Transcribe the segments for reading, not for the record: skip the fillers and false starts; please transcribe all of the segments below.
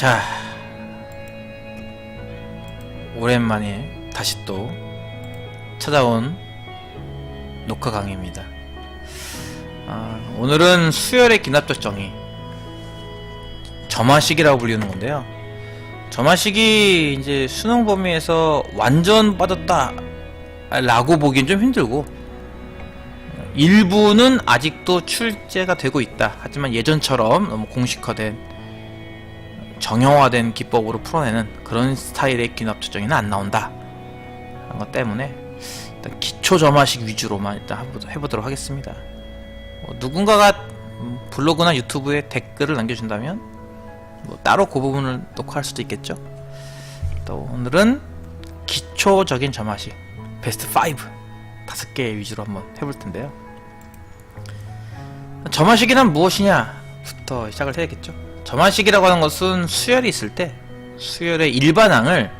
자, 오랜만에 다시 또 찾아온 녹화 강의입니다. 오늘은 수열의 기납적 정의, 점화식이라고 불리는 건데요. 점화식이 이제 수능 범위에서 완전 빠졌다 라고 보기엔 좀 힘들고, 일부는 아직도 출제가 되고 있다. 하지만 예전처럼 너무 공식화된 정형화된 기법으로 풀어내는 그런 스타일의 기납적 정의는 안 나온다 그런 것 때문에 일단 기초 점화식 위주로만 일단 해보도록 하겠습니다. 누군가가 블로그나 유튜브에 댓글을 남겨준다면 따로 그 부분을 녹화할 수도 있겠죠. 또 오늘은 기초적인 점화식 베스트 5 개 위주로 한번 해볼 텐데요. 점화식이란 무엇이냐부터 시작을 해야겠죠. 점화식이라고 하는 것은 수열이 있을 때 수열의 일반항을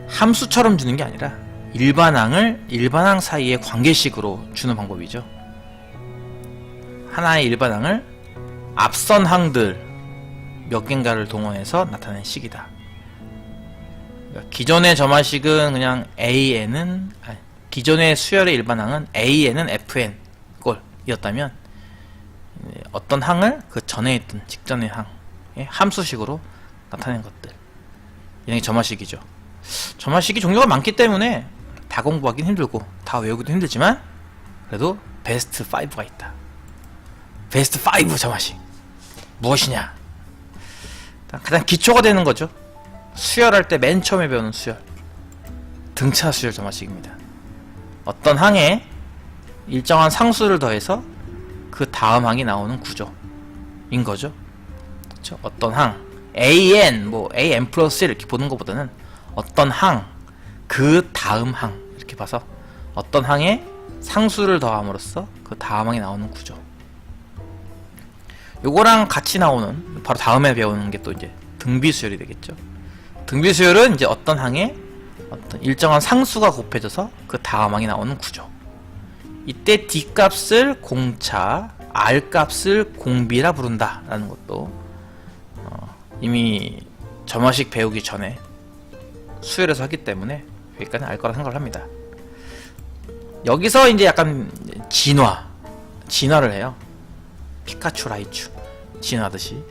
함수처럼 주는 게 아니라 일반항을 일반항 사이의 관계식으로 주는 방법이죠. 하나의 일반항을 앞선 항들 몇 개인가를 동원해서 나타낸 식이다. 그러니까 기존의 점화식은 그냥 기존의 수열의 일반항은 AN은 FN 꼴이었다면 어떤 항을 그 전에 있던 직전의 항의 함수식으로 나타낸 것들, 이게 점화식이죠. 점화식이 종류가 많기 때문에 다 공부하긴 힘들고 다 외우기도 힘들지만 그래도 베스트 5가 있다. 베스트 5 점화식 무엇이냐? 가장 기초가 되는 거죠. 수열할 때 맨 처음에 배우는 수열, 등차 수열 점화식입니다. 어떤 항에 일정한 상수를 더해서 그 다음 항이 나오는 구조인 거죠. 그렇죠? 어떤 항 AN, AN 플러스 1 이렇게 보는 것보다는 어떤 항, 그 다음 항 이렇게 봐서 어떤 항에 상수를 더함으로써 그 다음 항이 나오는 구조. 요거랑 같이 나오는 바로 다음에 배우는 게 또 이제 등비수열이 되겠죠. 등비수열은 이제 어떤 항에 어떤 일정한 상수가 곱해져서 그 다음 항이 나오는 구조. 이때 D값을 공차, R값을 공비라 부른다 라는 것도 이미 점화식 배우기 전에 수열에서 하기 때문에 여기까지 알 거라 생각을 합니다. 여기서 이제 약간 진화를 해요. 피카츄 라이츄 진화하듯이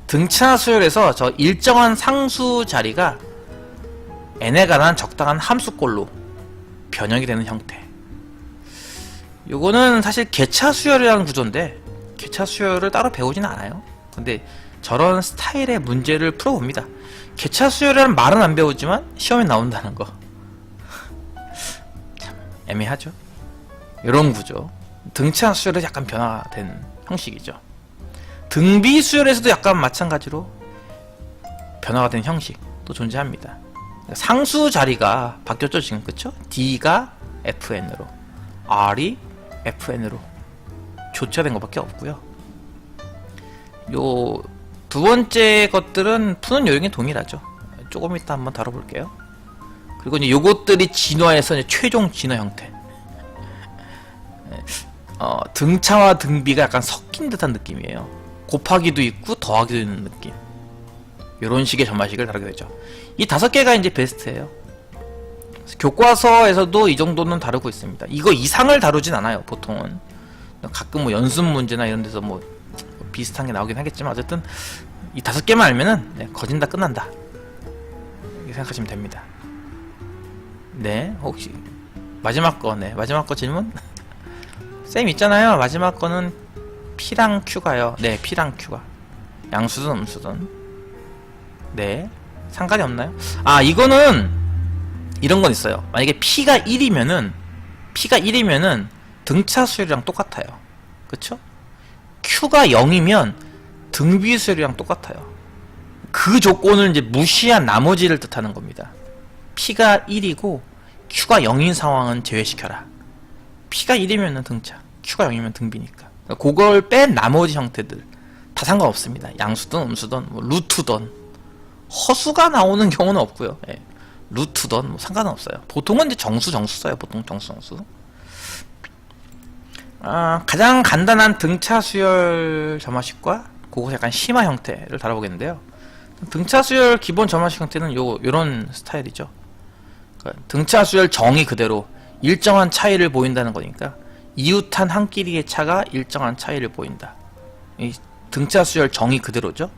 등차 수열에서 저 일정한 상수 자리가 n에 관한 적당한 함수꼴로 변형이 되는 형태. 요거는 사실 개차 수열이라는 구조인데 개차 수열을 따로 배우지는 않아요. 근데 저런 스타일의 문제를 풀어봅니다. 개차 수열이라는 말은 안 배우지만 시험에 나온다는 거 참 애매하죠. 요런 구조, 등차 수열에 약간 변화된 형식이죠. 등비 수열에서도 약간 마찬가지로 변화가 된 형식도 존재합니다. 상수 자리가 바뀌었죠 지금, 그쵸? D가 FN으로 R이 FN으로 조차된 것밖에 없고요. 요 두 번째 것들은 푸는 요령이 동일하죠. 조금 이따 한번 다뤄볼게요. 그리고 이제 요것들이 진화해서 이제 최종 진화 형태. 등차와 등비가 약간 섞인 듯한 느낌이에요. 곱하기도 있고 더하기도 있는 느낌. 요런 식의 점화식을 다루게 되죠. 이 5개가 이제 베스트예요. 교과서에서도 이 정도는 다루고 있습니다. 이거 이상을 다루진 않아요. 보통은 가끔 연습 문제나 이런 데서 비슷한 게 나오긴 하겠지만 어쨌든 이 5개만 알면은 거진다 끝난다 이렇게 생각하시면 됩니다. 네, 혹시 마지막 거 질문? 쌤 있잖아요. 마지막 거는 P랑 Q가요. 네, P랑 Q가 양수든 음수든 네, 상관이 없나요? 이거는 이런 건 있어요. 만약에 P가 1이면은 등차 수열이랑 똑같아요. 그쵸? Q가 0이면 등비 수열이랑 똑같아요. 그 조건을 이제 무시한 나머지를 뜻하는 겁니다. P가 1이고 Q가 0인 상황은 제외시켜라. P가 1이면 등차, Q가 0이면 등비니까. 그걸 뺀 나머지 형태들 다 상관없습니다. 양수든 음수든 루트든 허수가 나오는 경우는 없고요. 루트든 상관은 없어요. 보통은 이제 정수 써요. 보통 정수. 가장 간단한 등차 수열 점화식과 그거 약간 심화 형태를 다뤄보겠는데요. 등차 수열 기본 점화식 형태는 요런 스타일이죠. 그러니까 등차 수열 정의 그대로 일정한 차이를 보인다는 거니까 이웃한 한 끼리의 차가 일정한 차이를 보인다. 이 등차 수열 정의 그대로죠.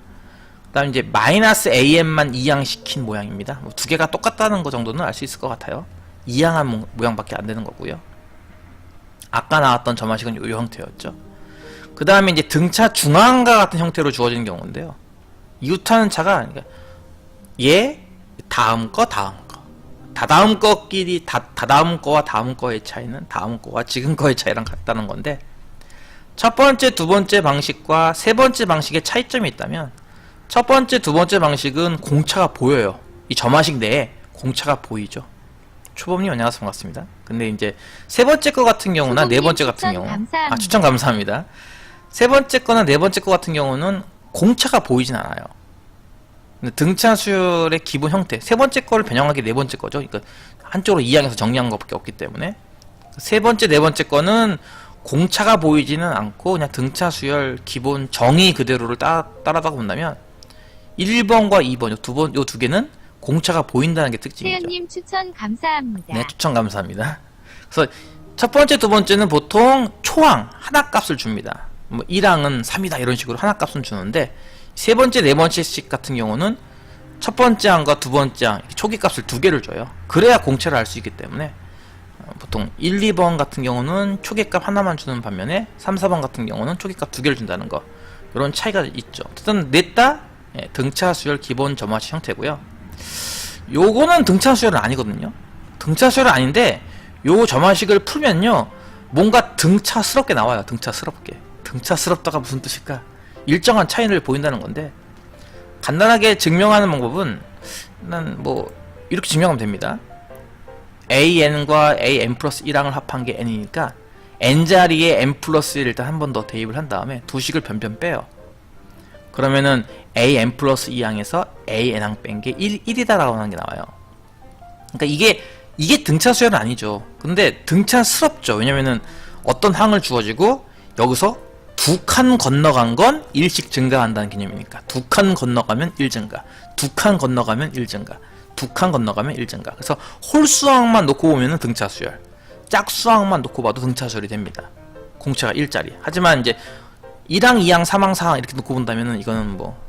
그 다음 이제 마이너스 AM만 이항시킨 모양입니다. 뭐 두 개가 똑같다는 거 정도는 알 수 있을 것 같아요. 이항한 모양밖에 안 되는 거고요. 아까 나왔던 점화식은 요 형태였죠. 그 다음에 이제 등차 중앙과 같은 형태로 주어지는 경우인데요. 이웃하는 차가 그러니까 얘 다음 거 다다음 거끼리 다다음 거와 다음 거의 차이는 다음 거와 지금 거의 차이랑 같다는 건데, 첫 번째, 두 번째 방식과 세 번째 방식의 차이점이 있다면 첫 번째, 두 번째 방식은 공차가 보여요. 이 점화식 내에 공차가 보이죠. 초범님 안녕하세요. 반갑습니다. 근데 이제 세 번째 거 같은 경우나 네 번째 같은 경우, 추천 감사합니다. 세 번째 거나 네 번째 거 같은 경우는 공차가 보이진 않아요. 근데 등차 수열의 기본 형태, 세 번째 거를 변형하기 네 번째 거죠. 그러니까 한쪽으로 이항해서 정리한 것밖에 없기 때문에 세 번째, 네 번째 거는 공차가 보이지는 않고 그냥 등차 수열 기본 정의 그대로를 따라가고 본다면 1번과 2번, 요 두 개는 공차가 보인다는 게 특징이죠. 세연님 추천 감사합니다. 네, 추천 감사합니다. 그래서 첫 번째, 두 번째는 보통 초항, 하나 값을 줍니다. 뭐 1항은 3이다 이런 식으로 하나 값은 주는데, 세 번째, 네 번째씩 같은 경우는 첫 번째 항과 두 번째 항 초기 값을 두 개를 줘요. 그래야 공차를 알 수 있기 때문에 보통 1, 2번 같은 경우는 초기값 하나만 주는 반면에 3, 4번 같은 경우는 초기값 두 개를 준다는 거, 이런 차이가 있죠. 어쨌든 냈다 등차 수열 기본 점화식 형태고요. 요거는 등차 수열은 아니거든요. 등차 수열은 아닌데 요 점화식을 풀면요 뭔가 등차스럽게 나와요. 등차스럽게. 등차스럽다가 무슨 뜻일까? 일정한 차이를 보인다는 건데, 간단하게 증명하는 방법은 난 뭐 이렇게 증명하면 됩니다. AN과 AN 플러스 1항을 합한 게 N이니까 N자리에 N 플러스 1 일단 한 번 더 대입을 한 다음에 두 식을 변변 빼요. 그러면은 AN 플러스 2항에서 AN항 뺀 게 1이다라고 하는 게 나와요. 그러니까 이게 등차 수열은 아니죠. 근데 등차스럽죠. 왜냐면은 어떤 항을 주어지고 여기서 두 칸 건너간 건 1씩 증가한다는 개념이니까 두 칸 건너가면 1 증가, 두 칸 건너가면 1 증가, 두 칸 건너가면 1 증가. 그래서 홀수항만 놓고 보면은 등차수열, 짝수항만 놓고 봐도 등차수열이 됩니다. 공차가 1짜리. 하지만 이제 1항, 2항, 3항, 4항 이렇게 놓고 본다면은 이거는 뭐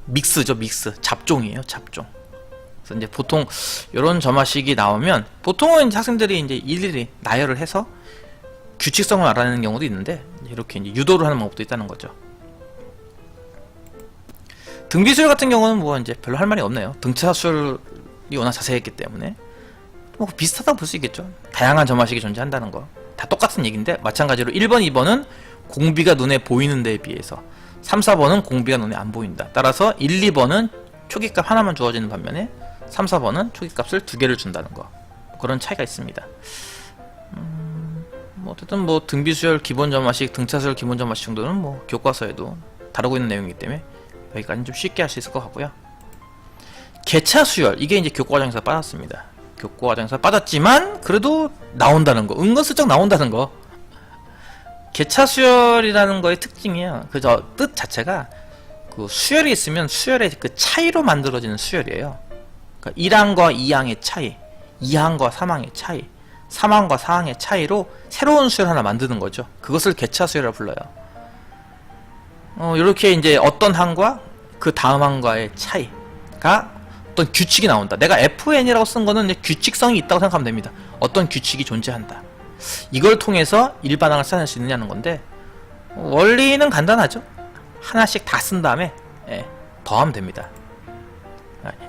믹스죠. 믹스. 잡종이에요. 잡종. 그래서 이제 보통 이런 점화식이 나오면 보통은 이제 학생들이 이제 일일이 나열을 해서 규칙성을 알아내는 경우도 있는데, 이렇게 이제 유도를 하는 방법도 있다는 거죠. 등비수열 같은 경우는 뭐 이제 별로 할 말이 없네요. 등차 수열이 워낙 자세했기 때문에 뭐 비슷하다고 볼 수 있겠죠. 다양한 점화식이 존재한다는 거 다 똑같은 얘기인데, 마찬가지로 1번, 2번은 공비가 눈에 보이는 데에 비해서 3, 4번은 공비가 눈에 안 보인다. 따라서 1, 2번은 초기값 하나만 주어지는 반면에 3, 4번은 초기값을 두 개를 준다는 거, 그런 차이가 있습니다. 뭐 어쨌든 뭐 등비수열 기본 점화식, 등차수열 기본 점화식 정도는 뭐 교과서에도 다루고 있는 내용이기 때문에 여기까지는 좀 쉽게 할 수 있을 것 같고요. 개차수열, 이게 이제 교과과정에서 빠졌습니다. 교과과정에서 빠졌지만 그래도 나온다는 거, 은근슬쩍 나온다는 거. 개차수열이라는 거의 특징이에요. 그저 뜻 자체가 그 수열이 있으면 수열의 그 차이로 만들어지는 수열이에요. 그러니까 1항과 2항의 차이, 2항과 3항의 차이, 3항과 4항의 차이로 새로운 수열 하나 만드는 거죠. 그것을 개차수열이라고 불러요. 이렇게 이제 어떤 항과 그 다음 항과의 차이가 어떤 규칙이 나온다. 내가 FN이라고 쓴 거는 이제 규칙성이 있다고 생각하면 됩니다. 어떤 규칙이 존재한다. 이걸 통해서 일반항을 찾을 수 있느냐는 건데, 원리는 간단하죠. 하나씩 다 쓴 다음에 더하면 됩니다.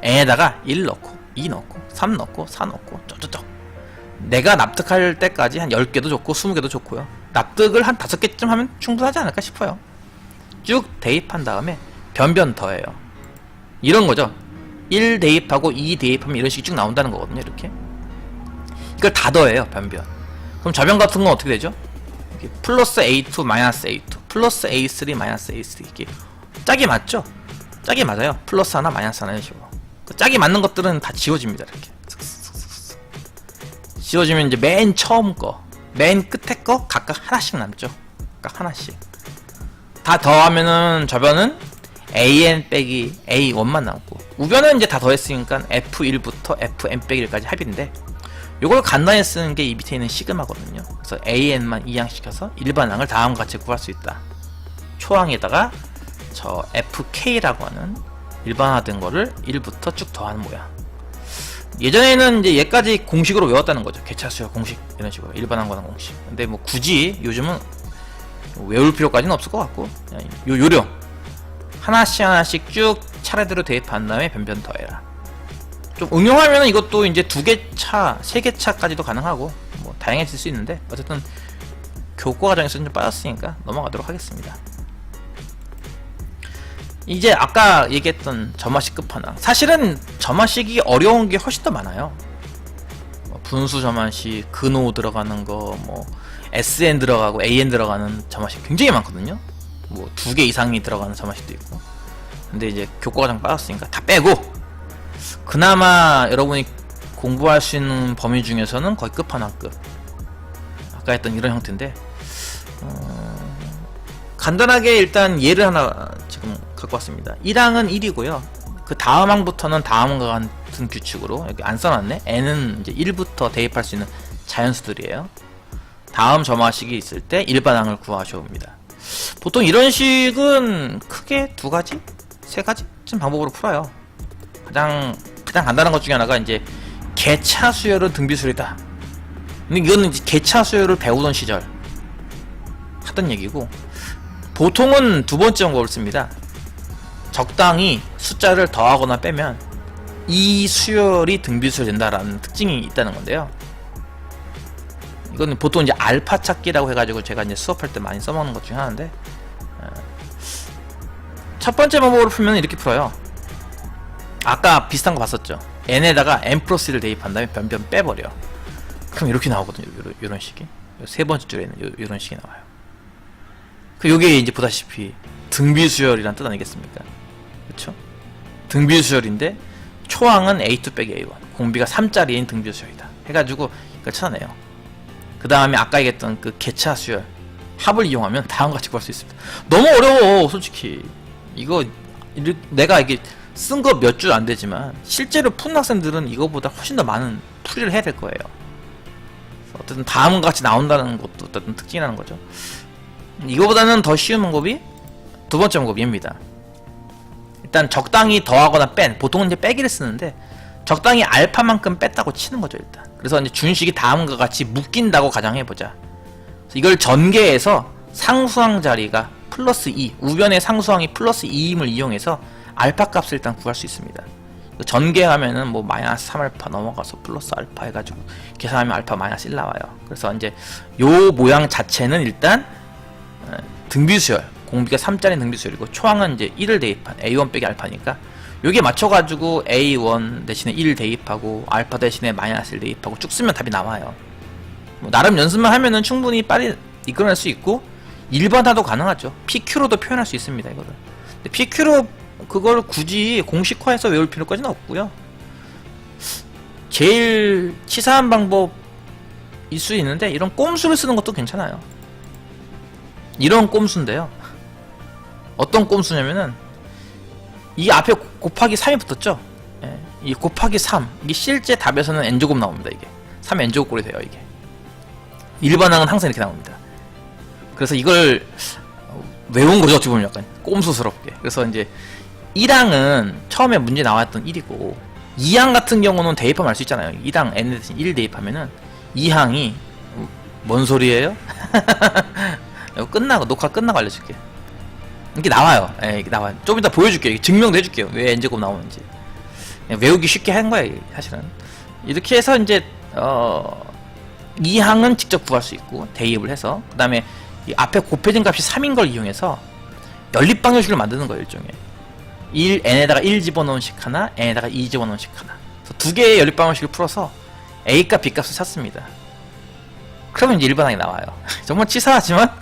n에다가 1 넣고 2 넣고 3 넣고 4 넣고 쪼쪼쪼. 내가 납득할 때까지 한 10개도 좋고 20개도 좋고요. 납득을 한 5개쯤 하면 충분하지 않을까 싶어요. 쭉 대입한 다음에 변변 더해요. 이런 거죠. 1 대입하고 2 대입하면 이런 식이 쭉 나온다는 거거든요. 이렇게 이걸 다 더해요. 변변. 그럼 좌변 같은 건 어떻게 되죠? 이렇게 플러스 A2 마이너스 A2 플러스 A3 마이너스 A3 이게 짝이 맞죠? 짝이 맞아요. 플러스 하나 마이너스 하나 이런 식으로. 그 짝이 맞는 것들은 다 지워집니다. 이렇게 지워지면 이제 맨 처음 거, 맨 끝에 거 각각 하나씩 남죠. 각각 하나씩. 다 더하면은 좌변은 AN 빼기 A1만 남고, 우변은 이제 다 더했으니까 F1부터 FN 빼기 1까지 합인데, 요걸 간단히 쓰는 게 이 밑에 있는 시그마거든요. 그래서 AN만 이항시켜서 일반항을 다음과 같이 구할 수 있다. 초항에다가 저 FK라고 하는 일반화된 거를 1부터 쭉 더하는 모양. 예전에는 이제 얘까지 공식으로 외웠다는 거죠. 개차수열 공식 이런 식으로 일반항 공식. 근데 뭐 굳이 요즘은 외울 필요까지는 없을 것 같고, 요령 하나씩 쭉 차례대로 대입한 다음에 변변 더해라. 좀 응용하면 이것도 이제 2개 차, 3개 차까지도 가능하고 뭐 다양해질 수 있는데, 어쨌든 교과 과정에서는 좀 빠졌으니까 넘어가도록 하겠습니다. 이제 아까 얘기했던 점화식 끝판왕, 사실은 점화식이 어려운 게 훨씬 더 많아요. 뭐 분수 점화식, 근호 들어가는 거, 뭐 SN 들어가고 AN 들어가는 점화식 굉장히 많거든요. 뭐 2개 이상이 들어가는 점화식도 있고. 근데 이제 교과 과정 빠졌으니까 다 빼고, 그나마 여러분이 공부할 수 있는 범위 중에서는 거의 끝판왕급, 아까 했던 이런 형태인데, 간단하게 일단 예를 하나 지금 갖고 왔습니다. 1항은 1이고요. 그 다음 항부터는 다음과 같은 규칙으로, 여기 안 써놨네. n은 이제 1부터 대입할 수 있는 자연수들이에요. 다음 점화식이 있을 때 일반항을 구하셔옵니다. 보통 이런 식은 크게 2가지? 3가지쯤 방법으로 풀어요. 가장 간단한 것 중에 하나가 이제 개차 수열은 등비수열이다. 근데 이거는 이제 개차 수열을 배우던 시절 하던 얘기고, 보통은 2번째 방법을 씁니다. 적당히 숫자를 더하거나 빼면 이 수열이 등비수열이 된다라는 특징이 있다는 건데요. 이거는 보통 이제 알파 찾기라고 해가지고 제가 이제 수업할 때 많이 써먹는 것 중에 하나인데, 첫 번째 방법으로 풀면 이렇게 풀어요. 아까 비슷한 거 봤었죠. n에다가 n 플러스 1을 대입한 다음에 변변 빼버려. 그럼 이렇게 나오거든요. 요런 식이. 3번째 줄에는 요런 식이 나와요. 요게 이제 보다시피 등비수열이란 뜻 아니겠습니까? 그쵸? 등비수열인데 초항은 A2 빼기 A1, 공비가 3짜리인 등비수열이다 해가지고 이걸 찾아내요. 그 다음에 아까 얘기했던 그 개차수열 합을 이용하면 다음과 같이 구할 수 있습니다. 너무 어려워 솔직히. 이거 내가 이게 쓴 거 몇 줄 안 되지만 실제로 푸는 학생들은 이거보다 훨씬 더 많은 풀이를 해야 될 거예요. 어쨌든 다음과 같이 나온다는 것도 어떤 특징이라는 거죠. 이거보다는 더 쉬운 방법이 2번째 방법입니다. 일단 적당히 더하거나 뺀, 보통은 이제 빼기를 쓰는데 적당히 알파만큼 뺐다고 치는 거죠 일단. 그래서 이제 준식이 다음과 같이 묶인다고 가정해보자. 이걸 전개해서 상수항 자리가 플러스 2, 우변의 상수항이 플러스 2임을 이용해서 알파 값을 일단 구할 수 있습니다. 전개하면은 뭐 마이너스 3알파 넘어가서 플러스 알파 해가지고 계산하면 알파 마이너스 1 나와요. 그래서 이제 요 모양 자체는 일단 등비수열, 공비가 3짜리 등비수열이고 초항은 이제 1을 대입한 A1 빼기 알파니까 요게 맞춰가지고 A1 대신에 1 대입하고 알파 대신에 마이너스 1 대입하고 쭉 쓰면 답이 나와요. 뭐 나름 연습만 하면은 충분히 빨리 이끌어낼 수 있고 일반화도 가능하죠. PQ로도 표현할 수 있습니다. 이거를. 근데 PQ로 그걸 굳이 공식화해서 외울 필요까지는 없고요. 제일 치사한 방법일 수 있는데 이런 꼼수를 쓰는 것도 괜찮아요. 이런 꼼수인데요. 어떤 꼼수냐면은 이 앞에 곱하기 3이 붙었죠. 예, 이 곱하기 3 이게 실제 답에서는 n제곱 나옵니다. 이게 3 n제곱꼴이 돼요. 이게 일반항은 항상 이렇게 나옵니다. 그래서 이걸 외운 거죠. 어찌 보면 약간 꼼수스럽게. 그래서 이제 1항은 처음에 문제 나왔던 1이고 2항 같은 경우는 대입하면 알 수 있잖아요. 1항 n 대신 1 대입하면은 2항이 뭔 소리예요? 이거 끝나고 녹화 끝나고 알려줄게. 이게 나와요. 예, 이게 나와요. 좀 이따 보여줄게요. 증명도 해줄게요. 왜 n제곱 나오는지. 외우기 쉽게 한 거예요. 사실은 이렇게 해서 이제 2항은 직접 구할 수 있고 대입을 해서 그 다음에 이 앞에 곱해진 값이 3인 걸 이용해서 연립방정식을 만드는 거예요. 일종의 n에다가 1 집어넣은 식 하나, n에다가 2 집어넣은 식 하나. 그래서 2개의 연립방정식을 풀어서 a값, b값을 찾습니다. 그러면 이제 일반항이 나와요. 정말 치사하지만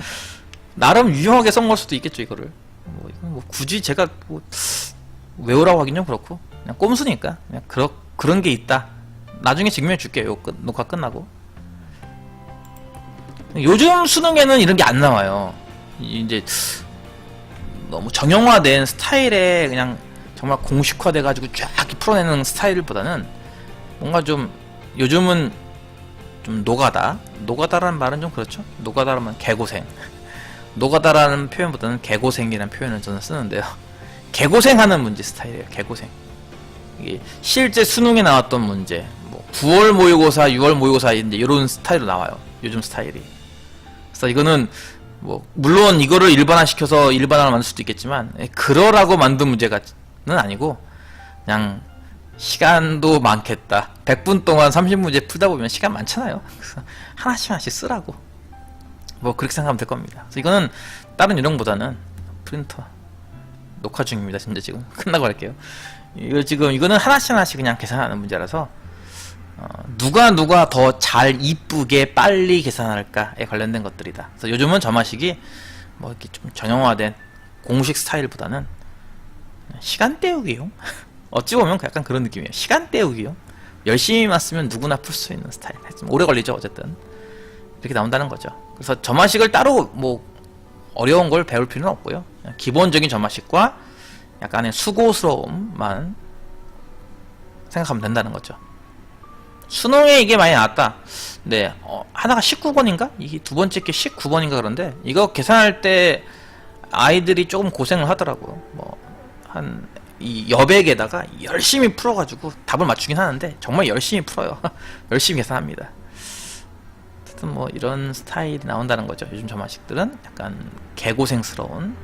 나름 유용하게 써먹을 수도 있겠죠. 이거를 뭐 굳이 제가 뭐 외우라고 하긴 좀 그렇고 그냥 꼼수니까 그냥 그런 게 있다. 나중에 증명해 줄게요. 녹화 끝나고. 요즘 수능에는 이런 게 안 나와요. 이제 너무 정형화된 스타일에 그냥 정말 공식화돼가지고 쫙 이렇게 풀어내는 스타일보다는 뭔가 좀 요즘은 좀 노가다라는 말은 좀 그렇죠. 노가다라면 개고생. 노가다라는 표현보다는 개고생이라는 표현을 저는 쓰는데요. 개고생하는 문제 스타일이에요. 개고생. 이게 실제 수능에 나왔던 문제, 뭐 9월 모의고사, 6월 모의고사 이제 이런 스타일로 나와요. 요즘 스타일이. 그래서 이거는 뭐 물론 이거를 일반화시켜서 일반화를 만들 수도 있겠지만 그러라고 만든 문제는 아니고 그냥 시간도 많겠다. 100분 동안 30문제 풀다 보면 시간 많잖아요. 그래서 하나씩 쓰라고. 뭐 그렇게 생각하면 될 겁니다. 그래서 이거는 다른 요령보다는 프린터 녹화 중입니다. 지금 끝나고 할게요. 이거는 하나씩 그냥 계산하는 문제라서 누가 더 잘 이쁘게 빨리 계산할까에 관련된 것들이다. 그래서 요즘은 점화식이 뭐 이렇게 좀 전형화된 공식 스타일보다는 시간 때우기용. 어찌 보면 약간 그런 느낌이에요. 시간 때우기용. 열심히만 쓰면 누구나 풀 수 있는 스타일. 오래 걸리죠, 어쨌든. 이렇게 나온다는 거죠. 그래서 점화식을 따로 뭐 어려운 걸 배울 필요는 없고요. 그냥 기본적인 점화식과 약간의 수고스러움만 생각하면 된다는 거죠. 수능에 이게 많이 나왔다. 네, 하나가 19번인가? 이게 두 번째 게 19번인가 그런데 이거 계산할 때 아이들이 조금 고생을 하더라고요. 뭐 이 여백에다가 열심히 풀어가지고 답을 맞추긴 하는데 정말 열심히 풀어요. 열심히 계산합니다. 어쨌든 뭐 이런 스타일이 나온다는 거죠. 요즘 점화식들은 약간 개고생스러운.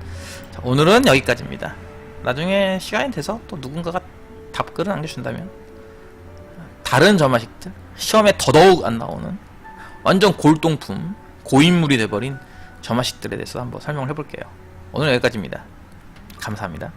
자, 오늘은 여기까지입니다. 나중에 시간이 돼서 또 누군가가 답글을 남겨준다면 다른 점화식들, 시험에 더더욱 안 나오는 완전 골동품, 고인물이 돼버린 점화식들에 대해서 한번 설명을 해볼게요. 오늘 여기까지입니다. 감사합니다.